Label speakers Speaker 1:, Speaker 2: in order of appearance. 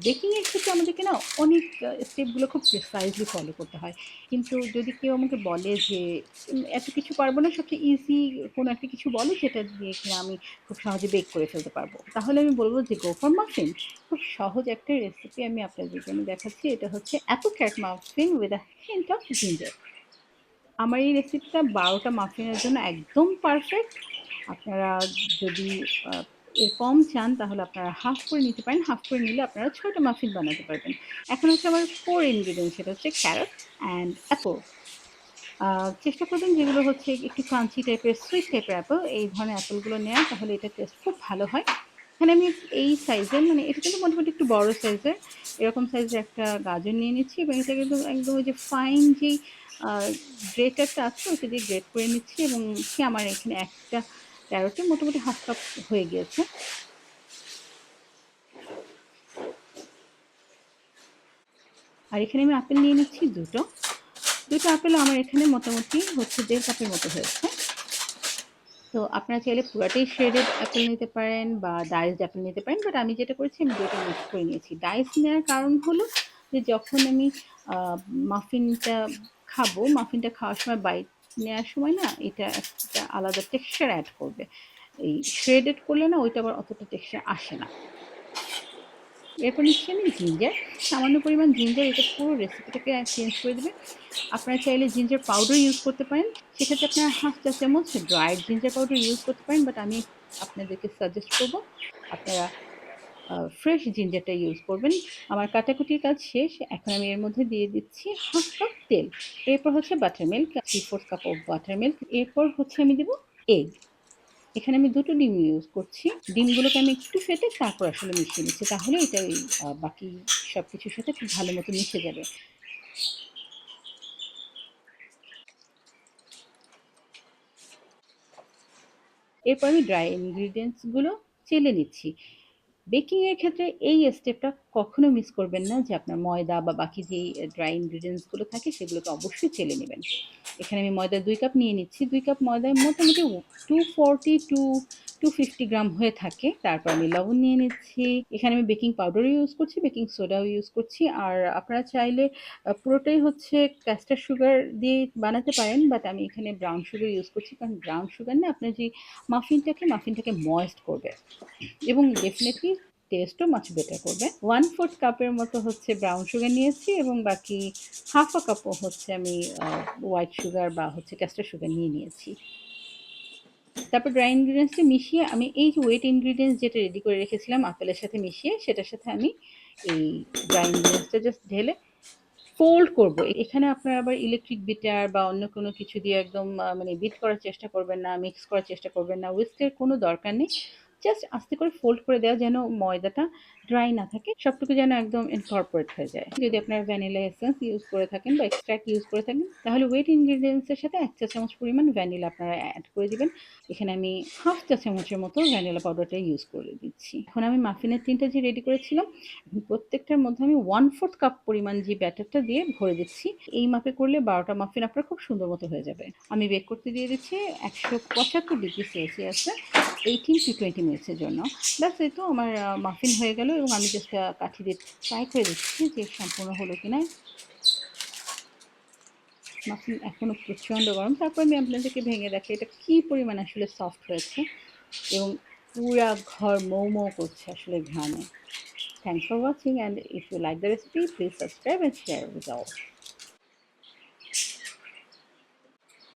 Speaker 1: বেকিংয়ের ক্ষেত্রে আমাদেরকে না অনেক স্টেপগুলো খুব প্রিসাইজলি ফলো করতে হয়। কিন্তু যদি কেউ আমাকে বলে যে এত কিছু পারবো না, সবচেয়ে ইজি কোনো একটা কিছু বলো যেটা দিয়ে কিনা আমি খুব সহজে বেক করে ফেলতে পারবো। তাহলে আমি বলব যে গো ফর মাফিন। খুব সহজ একটা রেসিপি আমি আপনাদের জন্য দেখাচ্ছি। এটা হচ্ছে Apple carrot muffin with a hint of ginger. আমার এই রেসিপিটা ১২ টা মাফিনের জন্য একদম পারফেক্ট। আপনারা যদি আ এর কম চান তাহলে আপনারা হাফ করে নিতে পারেন। হাফ করে নিলে আপনারা ৬ টা মাফিন বানাতে পারবেন। এখন হচ্ছে আমার 4 ইনগ্রিডিয়েন্টস সেটা হচ্ছে ক্যারট অ্যান্ড অ্যাপল। আ চেষ্টা করবেন যেগুলো হচ্ছে একটু ক্রাঞ্চি টাইপের, সুইট টাইপের অ্যাপল, এই ধরনের অ্যাপলগুলো নেয়ার, তাহলে এটার টেস্ট খুব ভালো হয়। এখানে আমি এই সাইজের, মানে এটা কিন্তু মোটামুটি একটু বড় সাইজের, এরকম সাইজের একটা গাজর নিয়ে নিচ্ছি এবং এটা কিন্তু একদম ওই যে ফাইন যেই আ গ্রেটারটা আছে ওটা দিয়ে গ্রেট করে নিচ্ছি এবং আমার এখানে একটা ক্যারটে মোটামুটি হাফ কাপ হয়ে গিয়েছে। আর এখানে আমি আপেল নিয়ে নিচ্ছি ২ টো। ২ টো আপেল আমার এখানে মোটামুটি হচ্ছে ১.৫ কাপের মতো হয়েছে। তো আপনারা চাইলে পুরাটাই শ্রেডেড অ্যাপেল নিতে পারেন বা ডাইসড অ্যাপেল নিতে পারেন। বাট আমি যেটা করেছি আমি ২ টা মিক্স করে নিয়েছি। ডাইস নেওয়ার কারণ হলো যে যখন আমি আ মাফিনটা খাবো, মাফিনটা খাওয়ার সময় বাইট নেওয়ার সময় না এটা একটা আলাদা টেক্সচার এড করবে। এই শ্রেডেড করলে না ওইটা আবার অতটা টেক্সচার আসে না। এরপর নিচ্ছি আমি জিঞ্জার। সামান্য পরিমাণ জিঞ্জার, এটা পুরো রেসিপিটাকে চেঞ্জ করে দিবে। আপনারা চাইলে জিঞ্জার পাউডার ইউজ করতে পারেন। সেক্ষেত্রে আপনারা 1/2 চা চামচ ড্রাইড জিঞ্জার পাউডার ইউজ করতে পারেন। বাট আমি আপনাদেরকে সাজেস্ট করব আপনারা ফ্রেশ জিঞ্জারটা ইউজ করবেন। আমার কাটাকুটির কাজ শেষ। এখন আমি এর মধ্যে দিয়ে দিচ্ছি 1/2 কাপ তেল। এরপর হচ্ছে butter milk, 3/4 cup of butter milk. এরপর হচ্ছে আমি দেব এগ। এখানে আমি ২ টো ডিম ইউজ করছি। ডিমগুলোকে আমি একটু ফেটে তারপর আসলে মিশিয়ে নিচ্ছি। তাহলে এটা ওই বাকি সবকিছুর সাথে খুব ভালো মতো মিশে যাবে। এরপর আমি ড্রাই ইনগ্রিডিয়েন্টস গুলো চেলে নিচ্ছি। বেকিং এর ক্ষেত্রে এই স্টেপটা কখনো মিস করবেন না যে আপনার ময়দা বা বাকি যেই ড্রাই ইনগ্রিডিয়েন্টস গুলো থাকে সেগুলোকে অবশ্যই চেলে নিবেন। এখানে আমি ময়দা ২ কাপ নিয়ে নিচ্ছি। ২ কাপ ময়দায় মোটামুটি 240 টু 250 গ্রাম হয়ে থাকে। তারপর আমি লবণ নিয়ে নিচ্ছি। এখানে আমি বেকিং পাউডারও ইউজ করছি, বেকিং সোডাও ইউজ করছি। আর আপনারা চাইলে পুরোটাই হচ্ছে ক্যাস্টার সুগার দিয়ে বানাতে পারেন। বাট আমি এখানে ব্রাউন সুগার ইউজ করছি। কারণ ব্রাউন সুগার না আপনার যে মাফিনটাকে ময়েস্ট করবে এবং ডেফিনিটলি টেস্টও মাচ বেটার করবে। 1/4 কাপের মতো হচ্ছে ব্রাউন সুগার নিয়েছি এবং বাকি হাফ আ কাপও হচ্ছে আমি হোয়াইট সুগার বা হচ্ছে ক্যাস্টার সুগার নিয়ে নিয়েছি। তারপর ড্রাই ইনগ্রিডিয়েন্টসটা মিশিয়ে আমি এই যে ওয়েট ইনগ্রিডিয়েন্টস যেটা রেডি করে রেখেছিলাম আপেলের সাথে মিশিয়ে, সেটার সাথে আমি এই ড্রাই ইনগ্রিডিয়েন্টসটা জাস্ট ঢেলে ফোল্ড করব। এখানে আপনারা আবার ইলেকট্রিক বিটার বা অন্য কোনো কিছু দিয়ে একদম মানে বিট করার চেষ্টা করবেন না, মিক্স করার চেষ্টা করবেন না। হুইস্কের কোনো দরকার নেই। জাস্ট আস্তে করে ফোল্ড করে দেওয়া যেন ময়দাটা ড্রাই না থাকে। সবটুকু যেন একদম ইনকর্পোরেট হয়ে যায়। যদি আপনারা ভ্যানিলা এসেন্স ইউজ করে থাকেন বা এক্সট্রাক্ট ইউজ করে থাকেন তাহলে ওয়েট ইনগ্রিডিয়েন্টস এর সাথে ১ চা চামচ পরিমাণ ভ্যানিলা আপনারা এড করে দিবেন। এখানে আমি হাফ চা চামচের মতো ভ্যানিলা পাউডারটা ইউজ করে দিচ্ছি। এখন আমি মাফিনের টিনটা যে রেডি করেছিলাম প্রত্যেকটার মধ্যে আমি 1/4 কাপ পরিমাণ যে ব্যাটারটা দিয়ে ভরে দিচ্ছি। এই মাপে করলে ১২ টা মাফিন আপনার খুব সুন্দর মতো হয়ে যাবে। আমি বেক করতে দিয়ে দিচ্ছি ১৭৫ ডিগ্রি সেলসিয়াসে 18 টু 20 মিনিটসের জন্য। ব্যাস এই তো আমার মাফিন হয়ে গেল এবং আমি জাস্ট কাঠি দিয়ে ট্রাই করে দেখছি যে সম্পূর্ণ হলো কিনা। মাফিন এখনো প্রচণ্ড গরম। তারপর আমি আপনাদেরকে ভেঙে দেখাই এটা কি পরিমাণ আসলে সফট হয়েছে এবং পুরা ঘর মৌ, মৌ করছে আসলে ঘ্রাণে। Thanks for watching, and if you like the recipe, please subscribe and share with all.